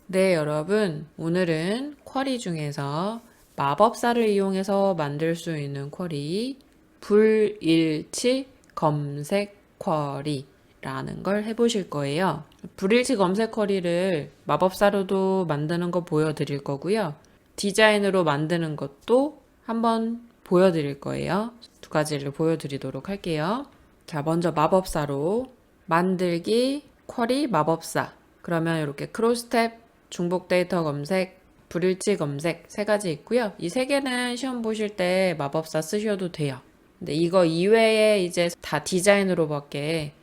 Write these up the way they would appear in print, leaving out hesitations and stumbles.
네, 여러분. 오늘은 쿼리 중에서 마법사를 이용해서 만들 수 있는 쿼리, 불일치 검색 쿼리라는 걸 해보실 거예요. 불일치 검색 쿼리를 마법사로도 만드는 거 보여드릴 거고요. 디자인으로 만드는 것도 한번 보여드릴 거예요. 두 가지를 보여드리도록 할게요. 자, 먼저 마법사로 만들기 쿼리 마법사. 그러면 이렇게 크로스탭 중복 데이터 검색, 불일치 검색 세 가지 있고요. 이 세 개는 시험 보실 때 마법사 쓰셔도 돼요. 근데 이거 이외에 이제 다 디자인으로밖에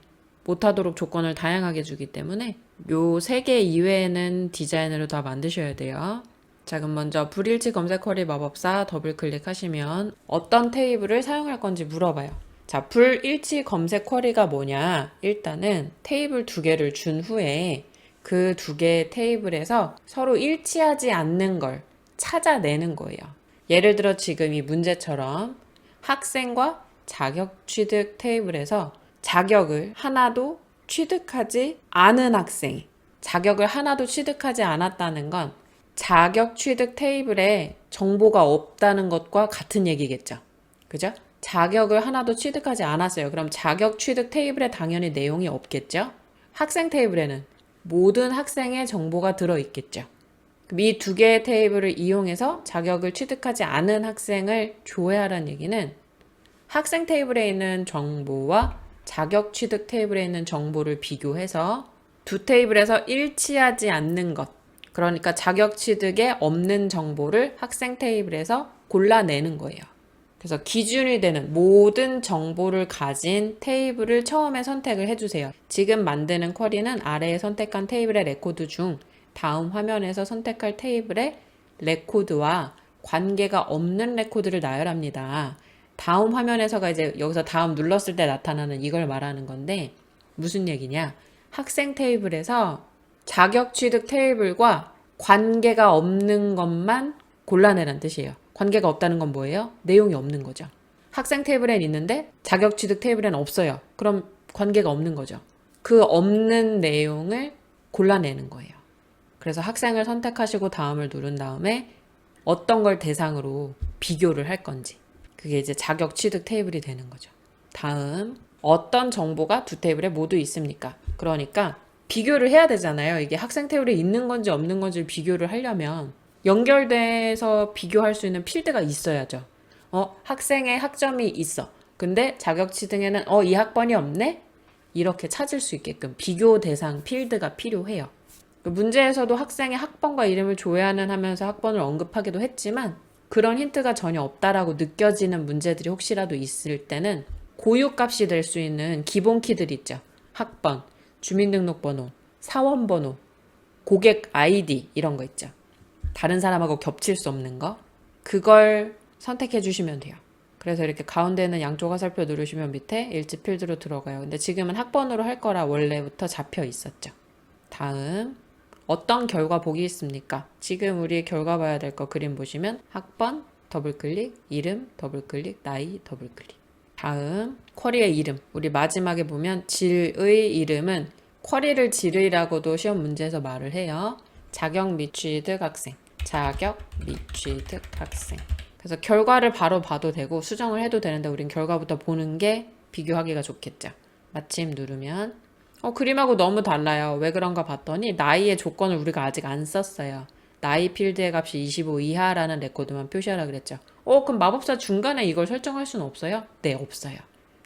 못하도록 조건을 다양하게 주기 때문에 요 세 개 이외에는 디자인으로 다 만드셔야 돼요. 자, 그럼 먼저 불일치 검색 쿼리 마법사 더블 클릭하시면 어떤 테이블을 사용할 건지 물어봐요. 자, 불일치 검색 쿼리가 뭐냐? 일단은 테이블 두 개를 준 후에 그 두 개의 테이블에서 서로 일치하지 않는 걸 찾아내는 거예요. 예를 들어 지금 이 문제처럼 학생과 자격 취득 테이블에서 자격을 하나도 취득하지 않은 학생, 자격을 하나도 취득하지 않았다는 건 자격 취득 테이블에 정보가 없다는 것과 같은 얘기겠죠. 그죠? 자격을 하나도 취득하지 않았어요. 그럼 자격 취득 테이블에 당연히 내용이 없겠죠? 학생 테이블에는 모든 학생의 정보가 들어있겠죠. 이 두 개의 테이블을 이용해서 자격을 취득하지 않은 학생을 조회하라는 얘기는 학생 테이블에 있는 정보와 자격 취득 테이블에 있는 정보를 비교해서 두 테이블에서 일치하지 않는 것, 그러니까 자격 취득에 없는 정보를 학생 테이블에서 골라내는 거예요. 그래서 기준이 되는 모든 정보를 가진 테이블을 처음에 선택을 해주세요. 지금 만드는 쿼리는 아래에 선택한 테이블의 레코드 중 다음 화면에서 선택할 테이블의 레코드와 관계가 없는 레코드를 나열합니다. 다음 화면에서가 이제 여기서 다음 눌렀을 때 나타나는 이걸 말하는 건데 무슨 얘기냐? 학생 테이블에서 자격 취득 테이블과 관계가 없는 것만 골라내라는 뜻이에요. 관계가 없다는 건 뭐예요? 내용이 없는 거죠. 학생 테이블엔 있는데 자격 취득 테이블엔 없어요. 그럼 관계가 없는 거죠. 그 없는 내용을 골라내는 거예요. 그래서 학생을 선택하시고 다음을 누른 다음에 어떤 걸 대상으로 비교를 할 건지. 그게 이제 자격 취득 테이블이 되는 거죠. 다음, 어떤 정보가 두 테이블에 모두 있습니까? 그러니까 비교를 해야 되잖아요. 이게 학생 테이블에 있는 건지 없는 건지 비교를 하려면 연결돼서 비교할 수 있는 필드가 있어야죠. 학생의 학점이 있어. 근데 자격 취득에는 이 학번이 없네? 이렇게 찾을 수 있게끔 비교 대상 필드가 필요해요. 문제에서도 학생의 학번과 이름을 조회하는 하면서 학번을 언급하기도 했지만 그런 힌트가 전혀 없다라고 느껴지는 문제들이 혹시라도 있을 때는 고유값이 될 수 있는 기본 키들 있죠. 학번, 주민등록번호, 사원번호, 고객 아이디 이런 거 있죠. 다른 사람하고 겹칠 수 없는 거. 그걸 선택해 주시면 돼요. 그래서 이렇게 가운데는 양쪽 화살표 누르시면 밑에 일치 필드로 들어가요. 근데 지금은 학번으로 할 거라 원래부터 잡혀 있었죠. 다음 어떤 결과 보기 있습니까? 지금 우리 결과 봐야 될 거 그림 보시면 학번 더블클릭, 이름 더블클릭, 나이 더블클릭. 다음 쿼리의 이름. 우리 마지막에 보면 질의 이름은 쿼리를 질의라고도 시험 문제에서 말을 해요. 자격 및 취득 학생. 자격 및 취득 학생. 그래서 결과를 바로 봐도 되고 수정을 해도 되는데 우린 결과부터 보는 게 비교하기가 좋겠죠. 마침 누르면 그림하고 너무 달라요. 왜 그런가 봤더니 나이의 조건을 우리가 아직 안 썼어요. 나이 필드의 값이 25 이하라는 레코드만 표시하라 그랬죠. 그럼 마법사 중간에 이걸 설정할 수는 없어요? 네, 없어요.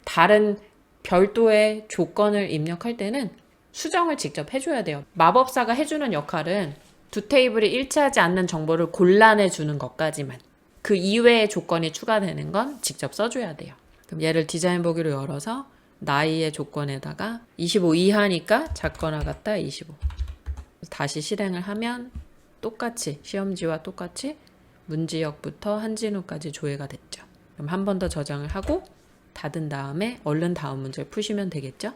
다른 별도의 조건을 입력할 때는 수정을 직접 해줘야 돼요. 마법사가 해주는 역할은 두 테이블이 일치하지 않는 정보를 골라내주는 것까지만. 그 이외의 조건이 추가되는 건 직접 써줘야 돼요. 그럼 얘를 디자인 보기로 열어서 나이의 조건에다가 25 이하니까 작거나 같다 25. 다시 실행을 하면 똑같이 시험지와 똑같이 문지역부터 한진우까지 조회가 됐죠. 그럼 한 번 더 저장을 하고 닫은 다음에 얼른 다음 문제를 푸시면 되겠죠.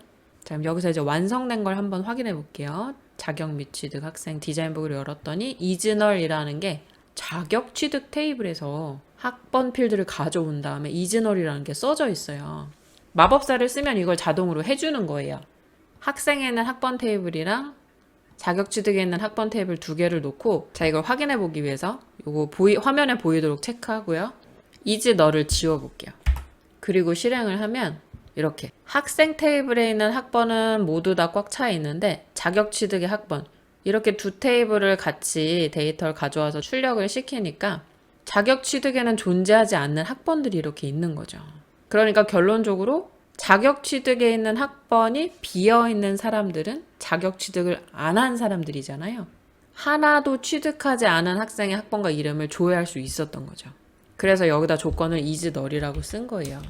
자, 그럼 여기서 이제 완성된 걸 한번 확인해 볼게요. 자격 및 취득 학생 디자인 보기로 열었더니 이즈널이라는 게 자격 취득 테이블에서 학번 필드를 가져온 다음에 이즈널이라는 게 써져 있어요. 마법사를 쓰면 이걸 자동으로 해주는 거예요. 학생에는 학번 테이블이랑 자격 취득에 있는 학번 테이블 2개를 놓고 자 이걸 확인해 보기 위해서 요거 화면에 보이도록 체크하고요. 이제 너를 지워 볼게요. 그리고 실행을 하면 이렇게 학생 테이블에 있는 학번은 모두 다 꽉 차 있는데 자격 취득의 학번 이렇게 두 테이블을 같이 데이터를 가져와서 출력을 시키니까 자격 취득에는 존재하지 않는 학번들이 이렇게 있는 거죠. 그러니까 결론적으로 자격 취득에 있는 학번이 비어 있는 사람들은 자격 취득을 안 한 사람들이잖아요. 하나도 취득하지 않은 학생의 학번과 이름을 조회할 수 있었던 거죠. 그래서 여기다 조건을 is null이라고 쓴 거예요.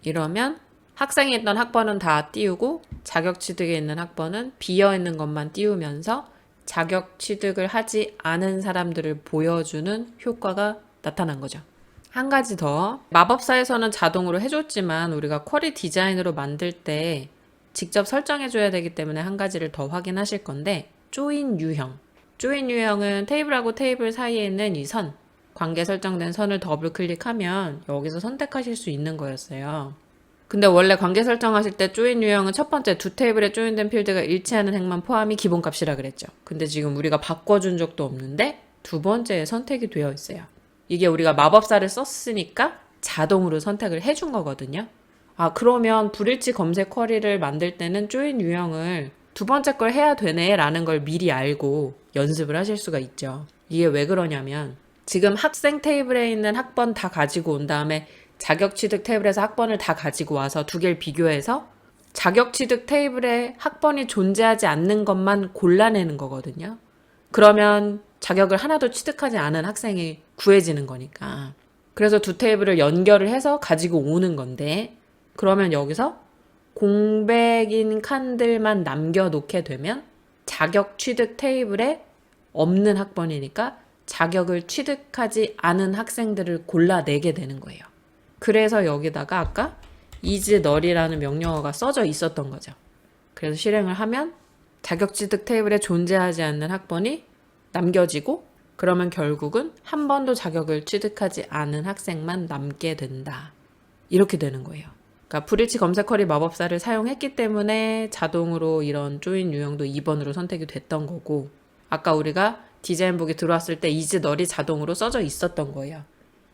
이러면 학생이 있던 학번은 다 띄우고 자격 취득에 있는 학번은 비어 있는 것만 띄우면서 자격 취득을 하지 않은 사람들을 보여주는 효과가 나타난 거죠. 한 가지 더. 마법사에서는 자동으로 해줬지만 우리가 쿼리 디자인으로 만들 때 직접 설정해줘야 되기 때문에 한 가지를 더 확인하실 건데 조인 유형. 조인 유형은 테이블하고 테이블 사이에 있는 이 선, 관계 설정된 선을 더블 클릭하면 여기서 선택하실 수 있는 거였어요. 근데 원래 관계 설정하실 때 조인 유형은 첫 번째 두 테이블에 조인된 필드가 일치하는 행만 포함이 기본값이라 그랬죠. 근데 지금 우리가 바꿔준 적도 없는데 두 번째에 선택이 되어 있어요. 이게 우리가 마법사를 썼으니까 자동으로 선택을 해준 거거든요. 아, 그러면 불일치 검색 쿼리를 만들 때는 조인 유형을 두 번째 걸 해야 되네 라는 걸 미리 알고 연습을 하실 수가 있죠. 이게 왜 그러냐면 지금 학생 테이블에 있는 학번 다 가지고 온 다음에 자격 취득 테이블에서 학번을 다 가지고 와서 두 개를 비교해서 자격 취득 테이블에 학번이 존재하지 않는 것만 골라내는 거거든요. 그러면 자격을 하나도 취득하지 않은 학생이 구해지는 거니까. 그래서 두 테이블을 연결을 해서 가지고 오는 건데 그러면 여기서 공백인 칸들만 남겨놓게 되면 자격 취득 테이블에 없는 학번이니까 자격을 취득하지 않은 학생들을 골라내게 되는 거예요. 그래서 여기다가 아까 is null이라는 명령어가 써져 있었던 거죠. 그래서 실행을 하면 자격 취득 테이블에 존재하지 않는 학번이 남겨지고 그러면 결국은 한 번도 자격을 취득하지 않은 학생만 남게 된다. 이렇게 되는 거예요. 그러니까 불일치 검색 쿼리 마법사를 사용했기 때문에 자동으로 이런 조인 유형도 2번으로 선택이 됐던 거고 아까 우리가 디자인북에 들어왔을 때 is null이 자동으로 써져 있었던 거예요.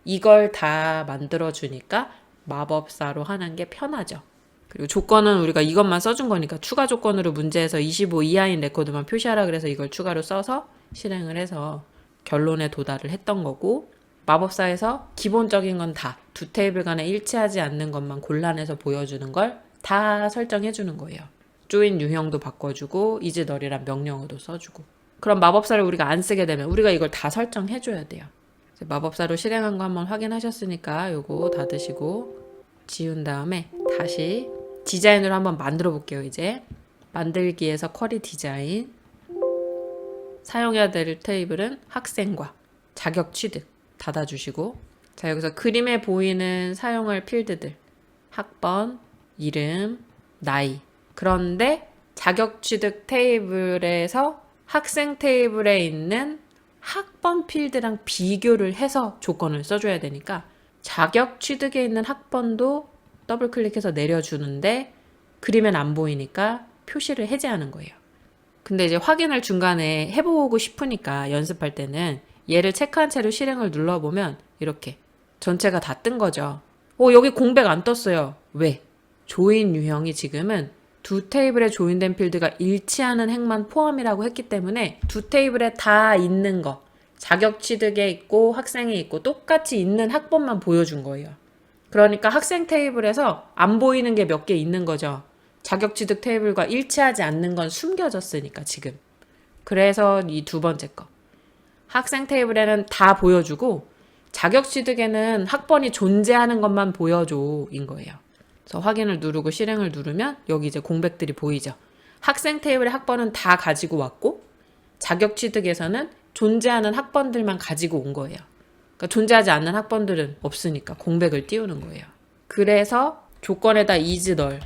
이걸 다 만들어주니까 마법사로 하는 게 편하죠. 그리고 조건은 우리가 이것만 써준 거니까 추가 조건으로 문제에서 25 이하인 레코드만 표시하라 그래서 이걸 추가로 써서 실행을 해서 결론에 도달을 했던 거고 마법사에서 기본적인 건 다 두 테이블 간에 일치하지 않는 것만 골라내서 보여주는 걸 다 설정해 주는 거예요. 조인 유형도 바꿔주고 is null이란 명령어도 써주고 그럼 마법사를 우리가 안 쓰게 되면 우리가 이걸 다 설정해 줘야 돼요. 마법사로 실행한 거 한번 확인하셨으니까 요거 닫으시고 지운 다음에 다시 디자인으로 한번 만들어 볼게요. 이제 만들기에서 쿼리 디자인 사용해야 될 테이블은 학생과 자격 취득 닫아주시고 자 여기서 그림에 보이는 사용할 필드들 학번, 이름, 나이 그런데 자격 취득 테이블에서 학생 테이블에 있는 학번 필드랑 비교를 해서 조건을 써줘야 되니까 자격 취득에 있는 학번도 더블 클릭해서 내려주는데 그림엔 안 보이니까 표시를 해제하는 거예요. 근데 이제 확인을 중간에 해보고 싶으니까 연습할 때는 얘를 체크한 채로 실행을 눌러보면 이렇게 전체가 다 뜬 거죠. 여기 공백 안 떴어요. 왜? 조인 유형이 지금은 두 테이블에 조인된 필드가 일치하는 행만 포함이라고 했기 때문에 두 테이블에 다 있는 거 자격 취득에 있고 학생에 있고 똑같이 있는 학번만 보여준 거예요. 그러니까 학생 테이블에서 안 보이는 게 몇 개 있는 거죠. 자격 취득 테이블과 일치하지 않는 건 숨겨졌으니까 지금. 그래서 이 두 번째 거. 학생 테이블에는 다 보여주고 자격 취득에는 학번이 존재하는 것만 보여줘 인 거예요. 그래서 확인을 누르고 실행을 누르면 여기 이제 공백들이 보이죠. 학생 테이블의 학번은 다 가지고 왔고 자격 취득에서는 존재하는 학번들만 가지고 온 거예요. 그러니까 존재하지 않는 학번들은 없으니까 공백을 띄우는 거예요. 그래서 조건에다 is null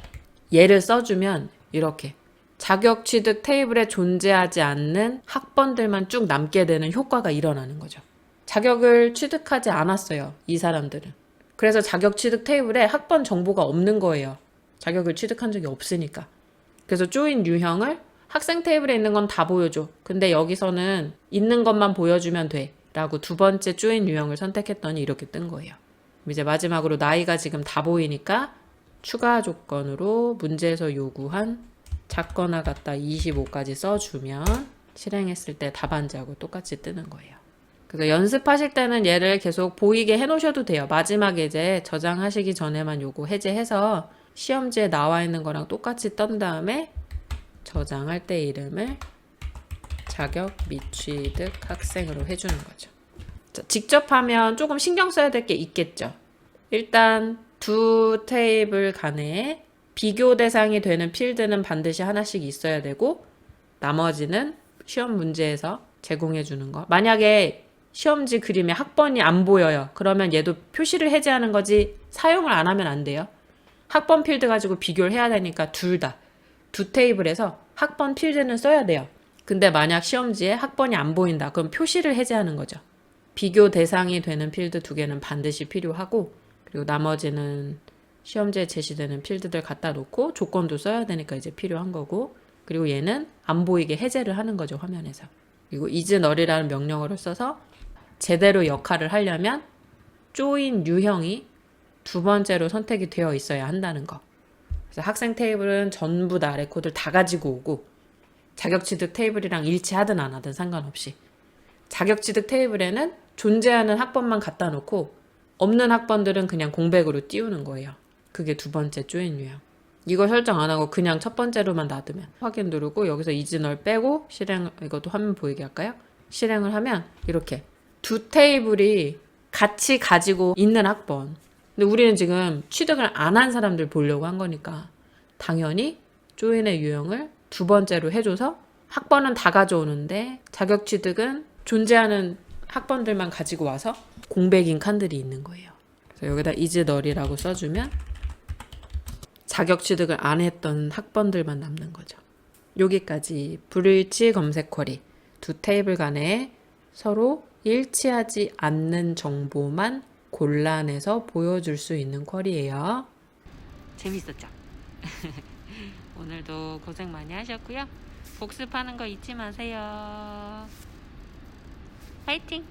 얘를 써주면 이렇게 자격 취득 테이블에 존재하지 않는 학번들만 쭉 남게 되는 효과가 일어나는 거죠. 자격을 취득하지 않았어요. 이 사람들은. 그래서 자격 취득 테이블에 학번 정보가 없는 거예요. 자격을 취득한 적이 없으니까. 그래서 조인 유형을 학생 테이블에 있는 건 다 보여줘. 근데 여기서는 있는 것만 보여주면 돼. 라고 두 번째 조인 유형을 선택했더니 이렇게 뜬 거예요. 이제 마지막으로 나이가 지금 다 보이니까 추가 조건으로 문제에서 요구한 작거나 같다 25까지 써주면 실행했을 때 답안지하고 똑같이 뜨는 거예요. 그래서 연습하실 때는 얘를 계속 보이게 해놓으셔도 돼요. 마지막에 이제 저장하시기 전에만 요거 해제해서 시험지에 나와 있는 거랑 똑같이 떤 다음에 저장할 때 이름을 자격 미취득 학생으로 해주는 거죠. 자, 직접 하면 조금 신경 써야 될 게 있겠죠. 일단 두 테이블 간에 비교 대상이 되는 필드는 반드시 하나씩 있어야 되고 나머지는 시험 문제에서 제공해 주는 거. 만약에 시험지 그림에 학번이 안 보여요. 그러면 얘도 표시를 해제하는 거지 사용을 안 하면 안 돼요. 학번 필드 가지고 비교를 해야 되니까 둘 다 두 테이블에서 학번 필드는 써야 돼요. 근데 만약 시험지에 학번이 안 보인다. 그럼 표시를 해제하는 거죠. 비교 대상이 되는 필드 두 개는 반드시 필요하고 그리고 나머지는 시험지에 제시되는 필드들 갖다 놓고 조건도 써야 되니까 이제 필요한 거고 그리고 얘는 안 보이게 해제를 하는 거죠. 화면에서. 그리고 isNull이라는 명령어를 써서 제대로 역할을 하려면 join 유형이 두 번째로 선택이 되어 있어야 한다는 거. 그래서 학생 테이블은 전부 다 레코드를 다 가지고 오고 자격취득 테이블이랑 일치하든 안 하든 상관없이 자격취득 테이블에는 존재하는 학번만 갖다 놓고 없는 학번들은 그냥 공백으로 띄우는 거예요. 그게 두 번째 조인 유형. 이거 설정 안 하고 그냥 첫 번째로만 놔두면 확인 누르고 여기서 isNull 빼고 실행 이것도 화면 보이게 할까요? 실행을 하면 이렇게 두 테이블이 같이 가지고 있는 학번. 근데 우리는 지금 취득을 안 한 사람들 보려고 한 거니까 당연히 조인의 유형을 두 번째로 해줘서 학번은 다 가져오는데 자격 취득은 존재하는 학번들만 가지고 와서 공백인 칸들이 있는 거예요. 그래서 여기다 isNull이라고 써주면 자격 취득을 안 했던 학번들만 남는 거죠. 여기까지 불일치 검색 쿼리 두 테이블 간에 서로 일치하지 않는 정보만 골라내서 보여줄 수 있는 쿼리예요. 재밌었죠? 오늘도 고생 많이 하셨고요. 복습하는 거 잊지 마세요. 파이팅!